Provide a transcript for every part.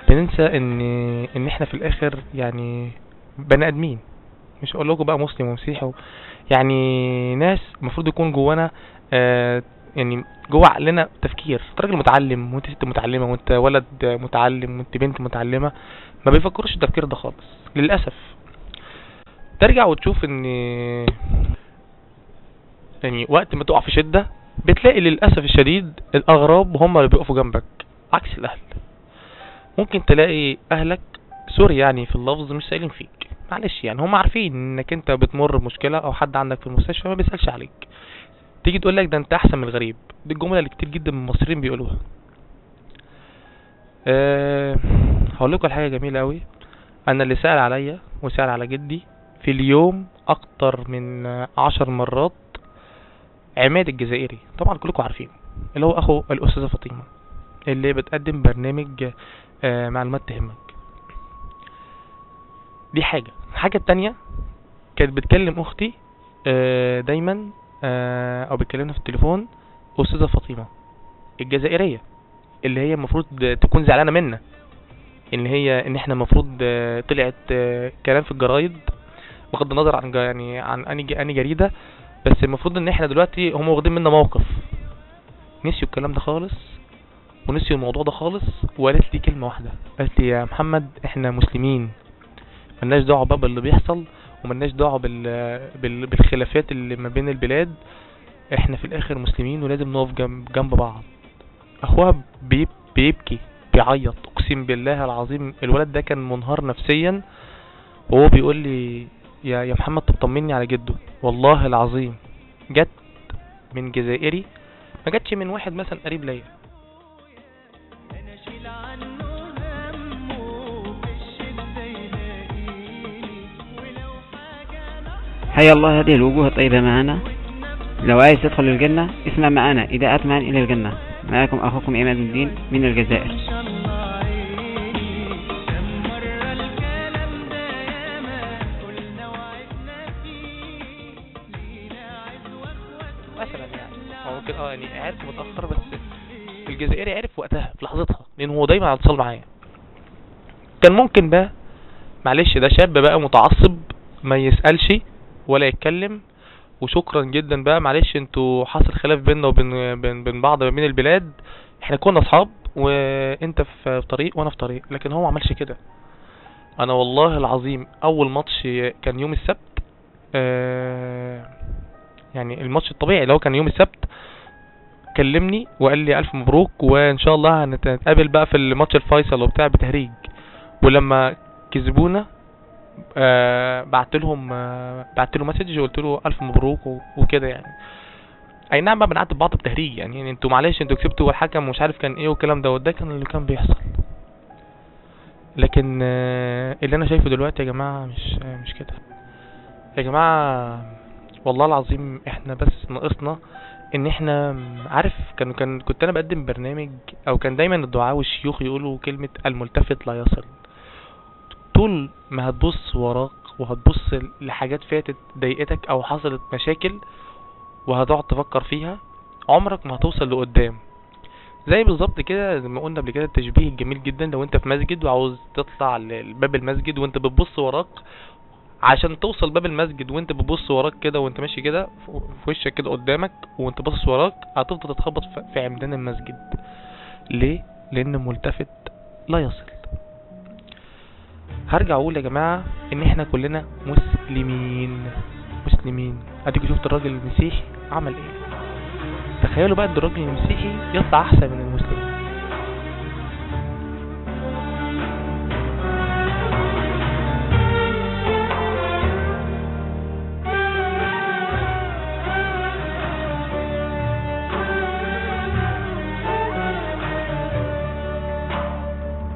بننسى ان احنا في الاخر يعني بني ادمين. مش هقول لكم بقى مسلم ومسيحي يعني ناس المفروض يكون جوانا يعني جوه عقلنا تفكير. انت راجل متعلم وانت ست متعلمه وانت ولد متعلم وانت بنت متعلمه، ما بيفكروش التفكير ده خالص للاسف. ترجع وتشوف ان يعني وقت ما تقع في شده بتلاقي للاسف الشديد الاغراب هم اللي بيقفوا جنبك عكس الاهل. ممكن تلاقي اهلك سوري يعني في اللفظ مش سائلين فيك، معلش يعني هم عارفين انك انت بتمر بمشكله او حد عندك في المستشفى ما بيسالش عليك. تيجي تقول لك ده انت احسن من الغريب. دي الجمله اللي كتير جدا من المصريين بيقولوها. هقول لكم الحاجه جميله قوي. انا اللي سأل عليا وسأل على جدي في اليوم اكتر من 10 مرات عماد الجزائري، طبعا كلكم عارفين، اللي هو اخو الاستاذه فاطمه اللي بتقدم برنامج معلومات تهمك. دي حاجه التانية كانت بتكلم اختي دايما او بتكلمنا في التليفون استاذه فاطمه الجزائريه اللي هي المفروض تكون زعلانه منا، ان احنا المفروض طلعت كلام في الجرايد بغض النظر عن يعني عن اني جريده، بس المفروض ان احنا دلوقتي هم واخدين منا موقف. نسيوا الكلام ده خالص ونسيوا الموضوع ده خالص. وقالت لي كلمه واحده، قالت لي يا محمد احنا مسلمين ملناش دعوه بقى باللي بيحصل وملناش دعوه بالخلافات اللي ما بين البلاد. احنا في الاخر مسلمين ولازم نقف جنب بعض. اخوها بيبكي بيعيط، اقسم بالله العظيم الولد ده كان منهار نفسيا وهو بيقول لي يا محمد طمني على جده. والله العظيم جت من جزائري، ما جاتش من واحد مثلا قريب ليا. حيا الله هذه الوجوه الطيبة معنا. لو عايز تدخل الجنة اسمع معنا إذا أطمئن إلى الجنة. معكم أخوكم عماد الدين من الجزائر. مثلا يعني هو ممكن يعني عرف متأخر، بس الجزائري عرف وقتها في لحظتها لأنه هو دايما على اتصال معايا. كان ممكن بقى معلش ده شاب بقى متعصب ما يسألش ولا يتكلم وشكرا جدا بقى معلش انتوا حصل خلاف بيننا وبين بعض ما بين البلاد، احنا كنا اصحاب وانت في طريق وانا في طريق. لكن هو ما عملش كده. انا والله العظيم اول ماتش كان يوم السبت، يعني الماتش الطبيعي اللي هو كان يوم السبت، كلمني وقال لي الف مبروك وان شاء الله هنتقابل بقى في الماتش الفيصل وبتاع بتهريج. ولما كسبونا بعت له مسج وقلت له الف مبروك وكده يعني. اي نعم بقى بنعاتب بعض بتهريج يعني انتوا معلش انتوا كسبتوا والحكم مش عارف كان ايه والكلام ده كان اللي كان بيحصل. لكن اللي انا شايفه دلوقتي يا جماعه مش كده يا جماعه. والله العظيم احنا بس ناقصنا ان احنا عارف كنت انا بقدم برنامج او كان دايما الدعاة والشيوخ يقولوا كلمة الملتفت لا يصل. طول ما هتبص وراك وهتبص لحاجات فاتت ضايقتك او حصلت مشاكل وهتقعد تفكر فيها عمرك ما هتوصل لقدام. زي بالظبط كده زي ما قلنا قبل كده التشبيه الجميل جدا، لو انت في مسجد وعاوز تطلع لباب المسجد وانت بتبص وراك عشان توصل باب المسجد وانت بتبص وراك كده وانت ماشي كده في وشك كده قدامك وانت باصص وراك هتفضل تتخبط في عمدان المسجد. ليه؟ لان ملتفت لا يصل. هرجع اقول يا جماعة ان احنا كلنا مسلمين. اديكوا شفت الراجل المسيحي عمل ايه؟ تخيلوا بقى ان الراجل المسيحي يطلع احسن من المسلم.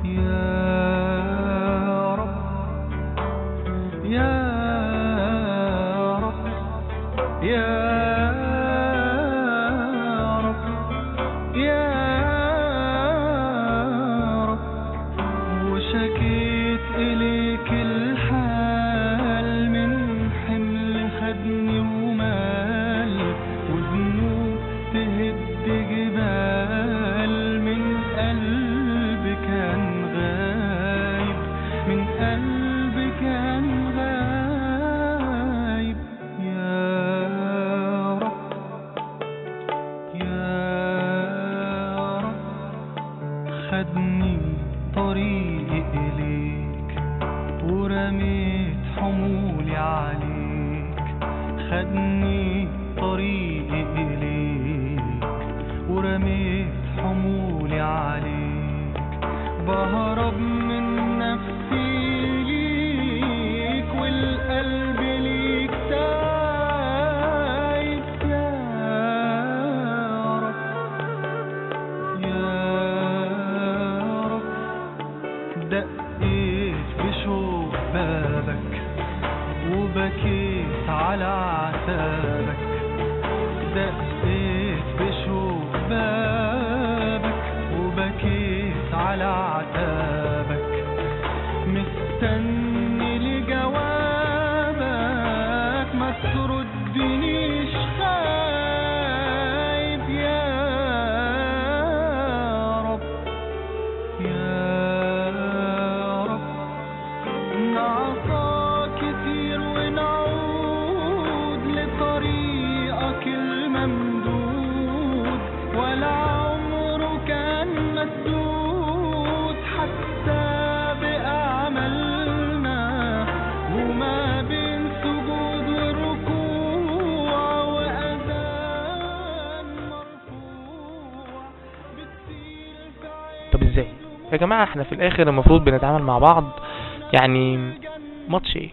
يا رب يا خدني طريقي إليك ورميت حمولي عليك، خدني طريقي إليك ورميت حمولي عليك، بهرب من نفسي ليك والقلب ليك تايب. يا رب يا رب دقيت بشوق بابك وبكيت على عتابك، دقيت بشوق بابك وبكيت على عتابك، مستني لجوابك ما تردنيش خايب. يا رب يا رب نعطى كتير ونعود لطريقك الممدود، ولا عمره كان مسدود حتى بأعمالنا، وما بين سجود وركوع وأذان مرفوع بتسيل في عين. طب ازاي يا جماعة؟ احنا في الاخر المفروض بنتعامل مع بعض، يعني ماتش ايه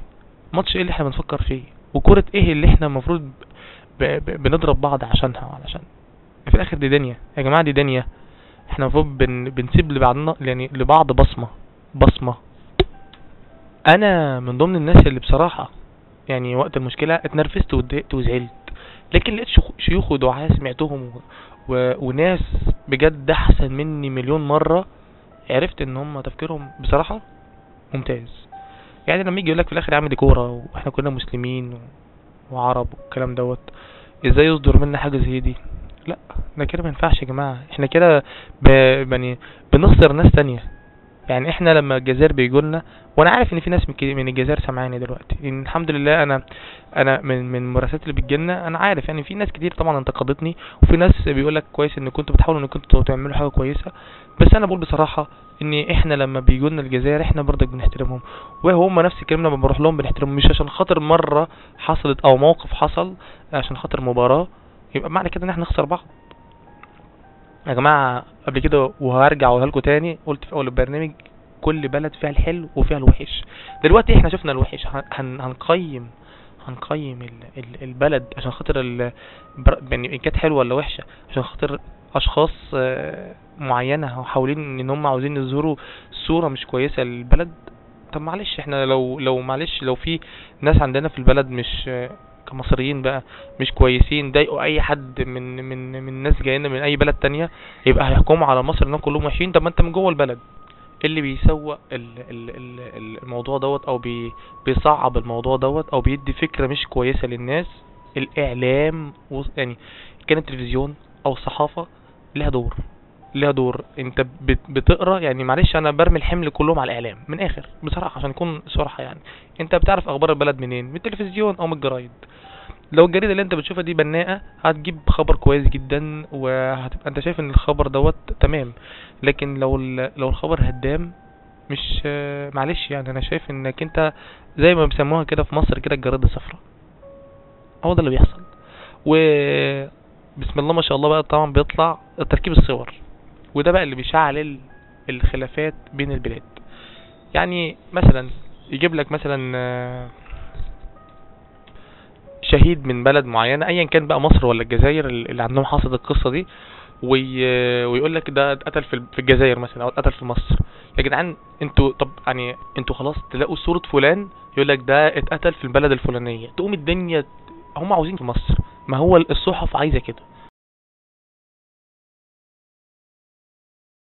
اللي احنا بنفكر فيه، وكرة ايه اللي احنا المفروض بنضرب بعض عشانها، علشان في الاخر دي دنيا يا جماعة، دي دنيا. احنا المفروض بنسيب لبعضنا، يعني لبعض بصمة. انا من ضمن الناس اللي بصراحة يعني وقت المشكلة اتنرفزت واتضايقت وزعلت، لكن لقيت شيوخ ودعاة سمعتهم وناس بجد احسن مني مليون مرة، عرفت ان هم تفكيرهم بصراحة ممتاز. يعني لما يجي يقولك في الاخر يعمل دي كورة واحنا كلنا مسلمين وعرب والكلام دوت، ازاي يصدر منا حاجة زي دي؟ لا، ده كده ما ينفعش يا جماعة. احنا كده يعني بنخسر ناس تانية. يعني احنا لما الجزائر بيجولنا، وانا عارف ان في ناس من الجزائر سامعاني دلوقتي، ان الحمد لله انا من المراسلات اللي بتجيلنا انا عارف، يعني في ناس كتير طبعا انتقدتني، وفي ناس بيقولك كويس ان كنتوا بتحاولوا ان كنتوا تعملوا حاجة كويسة، بس انا بقول بصراحة ان احنا لما بيجولنا الجزائر احنا برضك بنحترمهم، وهم نفس الكلام لما بنروح لهم بنحترمهم، مش عشان خاطر مرة حصلت او موقف حصل عشان خاطر مباراة يبقى معنى كده ان احنا نخسر بعض يا جماعة. قبل كده وهرجع اقولها لكم تاني، قلت في اول البرنامج كل بلد فيها الحلو وفيها الوحش. دلوقتي احنا شفنا الوحش، هنقيم البلد عشان خاطر يعني ان كانت حلوه ولا وحشه عشان خاطر اشخاص معينه حاولين ان هم عاوزين يظهروا صوره مش كويسه للبلد. طب معلش، احنا لو في ناس عندنا في البلد مش كمصريين بقى مش كويسين، ضايقوا اي حد من ناس جايين من اي بلد تانية، يبقى هيحكموا على مصر انهم كلهم وحشين. طب ما انت من جوه البلد اللي بيسوق الموضوع دوت او بيصعب الموضوع دوت او بيدي فكرة مش كويسة للناس، الاعلام يعني كان التلفزيون او الصحافة لها دور. انت بتقرا، يعني معلش انا برمي الحمل كلهم على الاعلام من اخر بصراحة عشان نكون صراحة. يعني انت بتعرف اخبار البلد منين؟ من التلفزيون او من الجرايد. لو الجريدة اللي انت بتشوفها دي بناءة هتجيب خبر كويس جدا وهتبقى انت شايف ان الخبر دوت تمام، لكن لو الخبر هدام مش معلش، يعني انا شايف انك انت زي ما بيسموها كده في مصر كده الجريدة صفراء. هو ده اللي بيحصل. وبسم الله ما شاء الله بقى طبعا بيطلع تركيب الصور، وده بقى اللي بيشعل الخلافات بين البلاد. يعني مثلا يجيب لك مثلا شهيد من بلد معينة ايا كان بقى مصر ولا الجزائر اللي عندهم حصلت القصة دي، ويقول لك ده اتقتل في الجزائر مثلا او اتقتل في مصر. يا جدعان انتوا، طب يعني انتوا خلاص تلاقوا صورة فلان يقول لك ده اتقتل في البلد الفلانية، تقوم الدنيا هم عاوزين في مصر. ما هو الصحف عايزة كده،